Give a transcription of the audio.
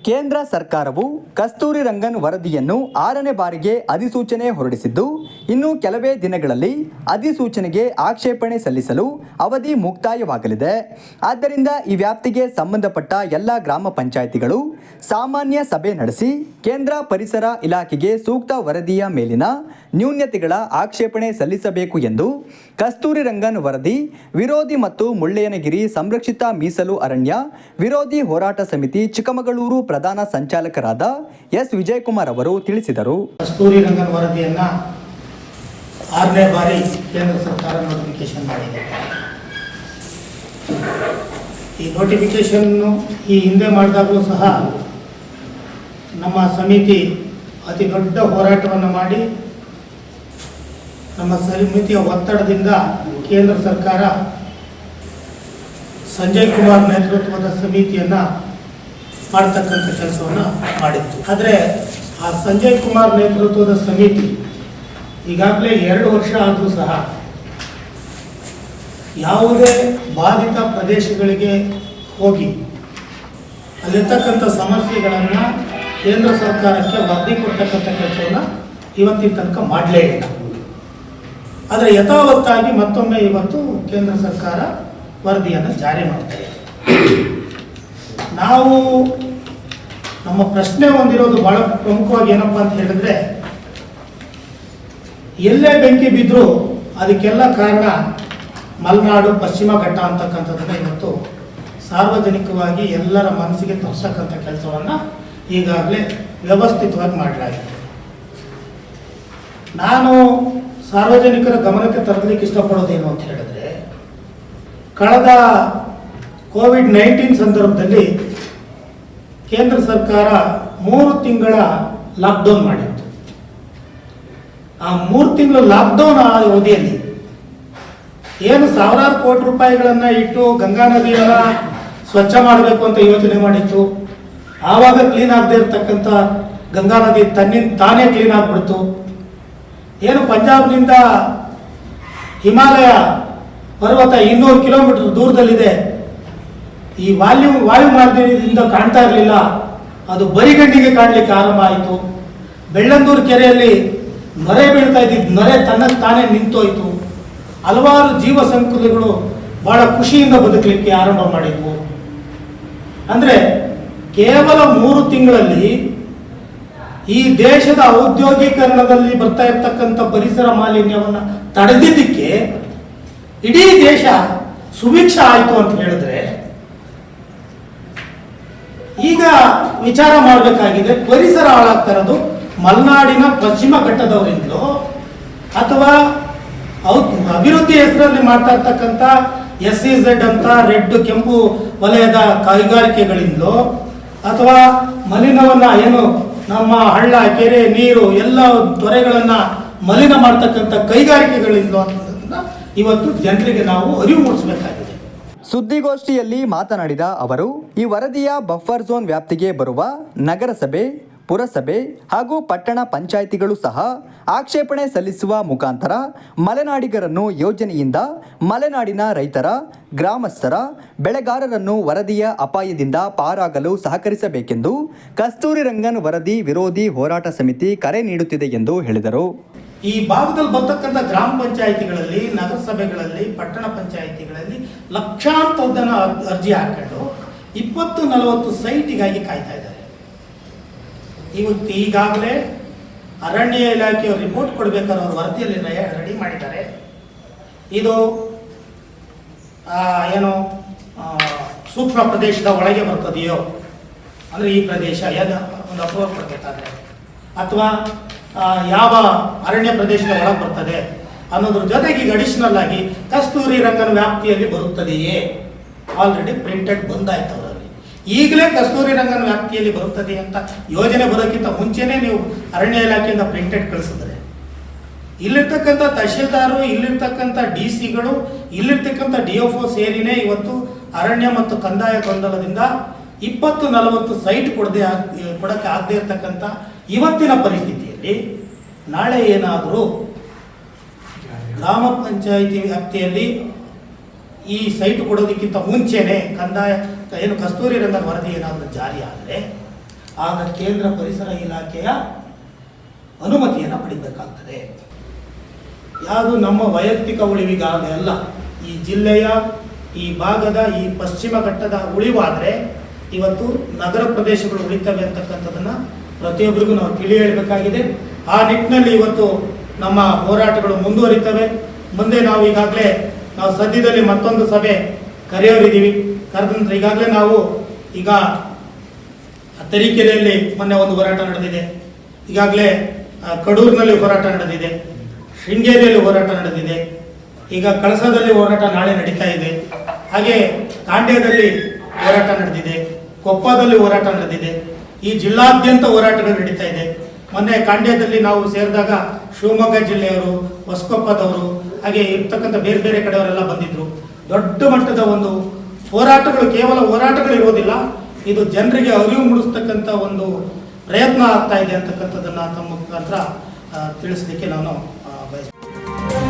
ಕೇಂದ್ರ ಸರ್ಕಾರವು ಕಸ್ತೂರಿ ರಂಗನ್ ವರದಿಯನ್ನು 6ನೇ ಬಾರಿಗೆ ಅಧಿಸೂಚನೆ ಹೊರಡಿಸಿದ್ದು, ಇನ್ನು ಕೆಲವೇ ದಿನಗಳಲ್ಲಿ ಅಧಿಸೂಚನೆಗೆ ಆಕ್ಷೇಪಣೆ ಸಲ್ಲಿಸಲು ಅವಧಿ ಮುಕ್ತಾಯವಾಗಲಿದೆ. ಆದ್ದರಿಂದ ಈ ವ್ಯಾಪ್ತಿಗೆ ಸಂಬಂಧಪಟ್ಟ ಎಲ್ಲ ಗ್ರಾಮ ಪಂಚಾಯಿತಿಗಳು ಸಾಮಾನ್ಯ ಸಭೆ ನಡೆಸಿ ಕೇಂದ್ರ ಪರಿಸರ ಇಲಾಖೆಗೆ ಸೂಕ್ತ ವರದಿಯ ಮೇಲಿನ ನ್ಯೂನತೆಗಳ ಆಕ್ಷೇಪಣೆ ಸಲ್ಲಿಸಬೇಕು ಎಂದು ಕಸ್ತೂರಿ ರಂಗನ್ ವರದಿ ವಿರೋಧಿ ಮತ್ತು ಮುಳ್ಳಯ್ಯನಗಿರಿ ಸಂರಕ್ಷಿತ ಮೀಸಲು ಅರಣ್ಯ ವಿರೋಧಿ ಹೋರಾಟ ಸಮಿತಿ ಚಿಕ್ಕಮಗಳೂರು ಪ್ರಧಾನ ಸಂಚಾಲಕರಾದ ಎಸ್ ವಿಜಯಕುಮಾರ್ ಅವರು ತಿಳಿಸಿದರು. ಕಸ್ತೂರಿ ರಂಗನ್ ವರದಿಯನ್ನ 6ನೇ ಬಾರಿ ಕೇಂದ್ರ ಸರ್ಕಾರ ನೋಟಿಫಿಕೇಶನ್ ಮಾಡಿದೆ. ಈ ನೋಟಿಫಿಕೇಶನ್ ಈ ಹಿಂದೆ ಮಾಡಿದಾಗಲೂ ಸಹ ನಮ್ಮ ಸಮಿತಿ ಅತಿ ದೊಡ್ಡ ಹೋರಾಟವನ್ನು ಮಾಡಿ ನಮ್ಮ ಸಮಿತಿಯ ಒತ್ತಡದಿಂದ ಕೇಂದ್ರ ಸರ್ಕಾರ ಸಂಜಯ್ ಕುಮಾರ್ ನೇತೃತ್ವದ ಸಮಿತಿಯನ್ನು ಮಾಡ್ತಕ್ಕಂಥ ಕೆಲಸವನ್ನು ಮಾಡಿತ್ತು. ಆದರೆ ಆ ಸಂಜಯ್ ಕುಮಾರ್ ನೇತೃತ್ವದ ಸಮಿತಿ ಈಗಾಗಲೇ 2 ವರ್ಷ ಆದರೂ ಸಹ ಯಾವುದೇ ಬಾಧಿತ ಪ್ರದೇಶಗಳಿಗೆ ಹೋಗಿ ಅಲ್ಲಿರ್ತಕ್ಕಂಥ ಸಮಸ್ಯೆಗಳನ್ನು ಕೇಂದ್ರ ಸರ್ಕಾರಕ್ಕೆ ವರದಿ ಕೊಡ್ತಕ್ಕಂಥ ಕೆಲಸವನ್ನು ಇವತ್ತಿನ ತನಕ ಮಾಡಲೇ ಇಲ್ಲ. ಆದರೆ ಯಥಾವತ್ತಾಗಿ ಮತ್ತೊಮ್ಮೆ ಇವತ್ತು ಕೇಂದ್ರ ಸರ್ಕಾರ ವರದಿಯನ್ನು ಜಾರಿ ಮಾಡ್ತಾ ಇದೆ. ನಾವು ನಮ್ಮ ಪ್ರಶ್ನೆ ಹೊಂದಿರೋದು ಬಹಳ ಪ್ರಮುಖವಾಗಿ ಏನಪ್ಪ ಅಂತ ಹೇಳಿದ್ರೆ, ಎಲ್ಲೇ ಬೆಂಕಿ ಬಿದ್ದರೂ ಅದಕ್ಕೆಲ್ಲ ಕಾರಣ ಮಲೆನಾಡು ಪಶ್ಚಿಮ ಘಟ್ಟ ಅಂತಕ್ಕಂಥದ್ದನ್ನು ಇವತ್ತು ಸಾರ್ವಜನಿಕವಾಗಿ ಎಲ್ಲರ ಮನಸ್ಸಿಗೆ ತೋರಿಸ್ತಕ್ಕಂಥ ಕೆಲಸವನ್ನು ಈಗಾಗಲೇ ವ್ಯವಸ್ಥಿತವಾಗಿ ಮಾಡಲಾಗಿದೆ. ನಾನು ಸಾರ್ವಜನಿಕರ ಗಮನಕ್ಕೆ ತರಲಿಕ್ಕೆ ಇಷ್ಟಪಡೋದೇನು ಅಂತ ಹೇಳಿದ್ರೆ, ಕಳೆದ ಕೋವಿಡ್-19 ಸಂದರ್ಭದಲ್ಲಿ ಕೇಂದ್ರ ಸರ್ಕಾರ 3 ತಿಂಗಳ ಲಾಕ್ಡೌನ್ ಮಾಡಿತ್ತು. ಆ 3 ತಿಂಗಳ ಲಾಕ್ಡೌನ್ ಅವಧಿಯಲ್ಲಿ ಏನು ಸಾವಿರಾರು ಕೋಟಿ ರೂಪಾಯಿಗಳನ್ನು ಇಟ್ಟು ಗಂಗಾ ನದಿಯನ್ನು ಸ್ವಚ್ಛ ಮಾಡಬೇಕು ಅಂತ ಯೋಚನೆ ಮಾಡಿತ್ತು. ಆವಾಗ ಕ್ಲೀನ್ ಆಗದೆ ಇರತಕ್ಕಂಥ ಗಂಗಾ ನದಿ ತಾನೇ ಕ್ಲೀನ್ ಆಗಿಬಿಡ್ತು. ಏನು ಪಂಜಾಬ್ನಿಂದ ಹಿಮಾಲಯ ಪರ್ವತ 200 ಕಿಲೋಮೀಟರ್ ದೂರದಲ್ಲಿದೆ. ಈ ವಾಯು ಮಾಲಿನ್ಯದಿಂದ ಕಾಣ್ತಾ ಇರಲಿಲ್ಲ, ಅದು ಬರಿಗಣ್ಣಿಗೆ ಕಾಣಲಿಕ್ಕೆ ಆರಂಭ ಆಯಿತು. ಬೆಳ್ಳಂದೂರು ಕೆರೆಯಲ್ಲಿ ನೊರೆ ಬೀಳ್ತಾ ಇದ್ದಿದ್ದು ನೊರೆ ತನ್ನಕ್ಕೆ ತಾನೇ ನಿಂತೋಯ್ತು. ಹಲವಾರು ಜೀವ ಸಂಕುಲಗಳು ಬಹಳ ಖುಷಿಯಿಂದ ಬದುಕಲಿಕ್ಕೆ ಆರಂಭ ಮಾಡಿದ್ವು. ಅಂದರೆ ಕೇವಲ 3 ತಿಂಗಳಲ್ಲಿ ಈ ದೇಶದ ಔದ್ಯೋಗೀಕರಣದಲ್ಲಿ ಬರ್ತಾ ಇರ್ತಕ್ಕಂಥ ಪರಿಸರ ಮಾಲಿನ್ಯವನ್ನು ತಡೆದಿದ್ದಕ್ಕೆ ಇಡೀ ದೇಶ ಸುಭಿಕ್ಷ ಆಯಿತು ಅಂತ ಹೇಳಿದ್ರೆ, ಈಗ ವಿಚಾರ ಮಾಡಬೇಕಾಗಿದೆ, ಪರಿಸರ ಹಾಳಾಗ್ತಾ ಇರೋದು ಮಲೆನಾಡಿನ ಪಶ್ಚಿಮ ಘಟ್ಟದವರಿಂದಲೋ ಅಥವಾ ಅಭಿವೃದ್ಧಿ ಹೆಸರಲ್ಲಿ ಮಾಡ್ತಾ ಇರ್ತಕ್ಕಂಥ SEZ ಅಂತ ರೆಡ್ ಕೆಂಪು ವಲಯದ ಕೈಗಾರಿಕೆಗಳಿಂದಲೋ ಅಥವಾ ಮಲಿನವನ್ನ ಏನು ನಮ್ಮ ಹಳ್ಳ ಕೆರೆ ನೀರು ಎಲ್ಲ ತೊರೆಗಳನ್ನು ಮಲಿನ ಮಾಡ್ತಕ್ಕಂಥ ಕೈಗಾರಿಕೆಗಳಿಂದಲೋ ಅನ್ನೋದನ್ನ ಇವತ್ತು ಜನರಿಗೆ ನಾವು ಅರಿವು ಮೂಡಿಸಬೇಕಾಗಿದೆ. ಸುದ್ದಿಗೋಷ್ಠಿಯಲ್ಲಿ ಮಾತನಾಡಿದ ಅವರು, ಈ ವರದಿಯ ಬಫರ್ ಝೋನ್ ವ್ಯಾಪ್ತಿಗೆ ಬರುವ ನಗರಸಭೆ, ಪುರಸಭೆ ಹಾಗೂ ಪಟ್ಟಣ ಪಂಚಾಯಿತಿಗಳು ಸಹ ಆಕ್ಷೇಪಣೆ ಸಲ್ಲಿಸುವ ಮುಖಾಂತರ ಮಲೆನಾಡಿಗರನ್ನು ಯೋಜನೆಯಿಂದ ಮಲೆನಾಡಿನ ರೈತರ, ಗ್ರಾಮಸ್ಥರ, ಬೆಳೆಗಾರರನ್ನು ವರದಿಯ ಅಪಾಯದಿಂದ ಪಾರಾಗಲು ಸಹಕರಿಸಬೇಕೆಂದು ಕಸ್ತೂರಿ ರಂಗನ್ ವರದಿ ವಿರೋಧಿ ಹೋರಾಟ ಸಮಿತಿ ಕರೆ ನೀಡುತ್ತಿದೆ ಎಂದು ಹೇಳಿದರು. ಈ ಭಾಗದಲ್ಲಿ ಬರ್ತಕ್ಕಂಥ ಗ್ರಾಮ ಪಂಚಾಯಿತಿಗಳಲ್ಲಿ, ನಗರಸಭೆಗಳಲ್ಲಿ, ಪಟ್ಟಣ ಪಂಚಾಯಿತಿಗಳಲ್ಲಿ ಲಕ್ಷಾಂತರ ಜನ ಅರ್ಜಿ ಹಾಕೊಂಡು 20-40 ಸೈಟಿಗಾಗಿ ಕಾಯ್ತಾ ಇದ್ದಾರೆ. ಇವತ್ತು ಈಗಾಗಲೇ ಅರಣ್ಯ ಇಲಾಖೆಯವರು ರಿಪೋರ್ಟ್ ಕೊಡಬೇಕಾದ್ರೆ ಅವ್ರ ವರದಿಯಲ್ಲಿ ರೆಡಿ ಮಾಡಿದ್ದಾರೆ. ಇದು ಏನು ಸೂಕ್ಷ್ಮ ಪ್ರದೇಶದ ಒಳಗೆ ಬರ್ತದೆಯೋ, ಅಂದರೆ ಈ ಪ್ರದೇಶ ಒಂದು ಅಪ್ರೂವ್ ಕೊಡಬೇಕಾದ್ರೆ, ಅಥವಾ ಯಾವ ಅರಣ್ಯ ಪ್ರದೇಶದ ಒಳಗೆ ಬರ್ತದೆ ಅನ್ನೋದ್ರ ಜೊತೆಗೆ ಈಗ ಅಡಿಷನಲ್ ಆಗಿ ಕಸ್ತೂರಿ ರಂಗನ್ ವ್ಯಾಪ್ತಿಯಲ್ಲಿ ಬರುತ್ತದೆಯೇ, ಆಲ್ರೆಡಿ ಪ್ರಿಂಟೆಡ್ ಬಂದಾಯ್ತು ಅವರಲ್ಲಿ. ಈಗಲೇ ಕಸ್ತೂರಿ ರಂಗನ್ ವ್ಯಾಪ್ತಿಯಲ್ಲಿ ಬರುತ್ತದೆ ಅಂತ ಯೋಜನೆ ಬರೋಕ್ಕಿಂತ ಮುಂಚೆನೇ ನೀವು ಅರಣ್ಯ ಇಲಾಖೆಯಿಂದ ಪ್ರಿಂಟೆಡ್ ಕಳಿಸಿದ್ರೆ, ಇಲ್ಲಿರ್ತಕ್ಕಂಥ ತಹಶೀಲ್ದಾರು, ಇಲ್ಲಿರ್ತಕ್ಕಂಥ DC-ಗಳು, ಇಲ್ಲಿರ್ತಕ್ಕಂಥ DFO ಸೇರಿನೇ ಇವತ್ತು ಅರಣ್ಯ ಮತ್ತು ಕಂದಾಯ ಗೊಂದಲದಿಂದ 20-40 ಸೈಟ್ ಕೊಡಕ್ಕೆ ಆಗದೆ ಇರತಕ್ಕಂಥ ಇವತ್ತಿನ ಪರಿಸ್ಥಿತಿಯಲ್ಲಿ ನಾಳೆ ಏನಾದರೂ ಗ್ರಾಮ ಪಂಚಾಯಿತಿ ವ್ಯಾಪ್ತಿಯಲ್ಲಿ ಈ ಸೈಟ್ ಕೊಡೋದಕ್ಕಿಂತ ಮುಂಚೆನೇ ಕಂದಾಯ ಏನು ಕಸ್ತೂರಿ ರಂಗನ್ ವರದಿ ಏನಾದರೂ ಜಾರಿ ಆದರೆ ಆಗ ಕೇಂದ್ರ ಪರಿಸರ ಇಲಾಖೆಯ ಅನುಮತಿಯನ್ನು ಪಡಿಬೇಕಾಗ್ತದೆ. ಯಾವುದು ನಮ್ಮ ವೈಯಕ್ತಿಕ ಉಳಿವಿಗಾಗಿ ಅಲ್ಲ, ಈ ಜಿಲ್ಲೆಯ ಈ ಭಾಗದ ಈ ಪಶ್ಚಿಮ ಘಟ್ಟದ ಉಳಿವಾದರೆ ಇವತ್ತು ನಗರ ಪ್ರದೇಶಗಳು ಉಳಿತವೆ ಅಂತಕ್ಕಂಥದ್ದನ್ನು ಪ್ರತಿಯೊಬ್ಬರಿಗೂ ನಾವು ತಿಳಿ ಹೇಳಬೇಕಾಗಿದೆ. ಆ ನಿಟ್ಟಿನಲ್ಲಿ ಇವತ್ತು ನಮ್ಮ ಹೋರಾಟಗಳು ಮುಂದುವರಿತವೆ. ಮುಂದೆ ನಾವು ಈಗಾಗಲೇ ಸದ್ಯದಲ್ಲಿ ಮತ್ತೊಂದು ಸಭೆ ಕರೆಯೋರಿದ್ದೀವಿ. ಕರೆದ ನಂತರ ಈಗಾಗಲೇ ನಾವು ಈಗ ತರೀಕೆರೆಯಲ್ಲಿ ಮೊನ್ನೆ ಒಂದು ಹೋರಾಟ ನಡೆದಿದೆ, ಈಗಾಗಲೇ ಕಡೂರಿನಲ್ಲಿ ಹೋರಾಟ ನಡೆದಿದೆ, ಶೃಂಗೇರಿಯಲ್ಲಿ ಹೋರಾಟ ನಡೆದಿದೆ, ಈಗ ಕಳಸದಲ್ಲಿ ಹೋರಾಟ ನಾಳೆ ನಡೀತಾ ಇದೆ, ಹಾಗೆ ಕಾಂಡ್ಯದಲ್ಲಿ ಹೋರಾಟ ನಡೆದಿದೆ, ಕೊಪ್ಪದಲ್ಲಿ ಹೋರಾಟ ನಡೆದಿದೆ. ಈ ಜಿಲ್ಲಾದ್ಯಂತ ಹೋರಾಟಗಳು ನಡೀತಾ ಇದೆ. ಮೊನ್ನೆ ಕಾಂಡ್ಯದಲ್ಲಿ ನಾವು ಸೇರಿದಾಗ ಶಿವಮೊಗ್ಗ ಜಿಲ್ಲೆಯವರು, ಹೊಸಕೊಪ್ಪದವರು, ಹಾಗೆ ಇರ್ತಕ್ಕಂಥ ಬೇರೆ ಬೇರೆ ಕಡೆಯವರೆಲ್ಲ ಬಂದಿದ್ರು. ದೊಡ್ಡ ಮಟ್ಟದ ಒಂದು ಹೋರಾಟಗಳು, ಕೇವಲ ಹೋರಾಟಗಳು ಇರೋದಿಲ್ಲ, ಇದು ಜನರಿಗೆ ಅರಿವು ಮೂಡಿಸ್ತಕ್ಕಂಥ ಒಂದು ಪ್ರಯತ್ನ ಆಗ್ತಾ ಇದೆ ಅಂತಕ್ಕಂಥದ್ದನ್ನು ತಮ್ಮ ಮುಖಾಂತರ ತಿಳಿಸಲಿಕ್ಕೆ ನಾನು ಬಯಸ್ತೀನಿ.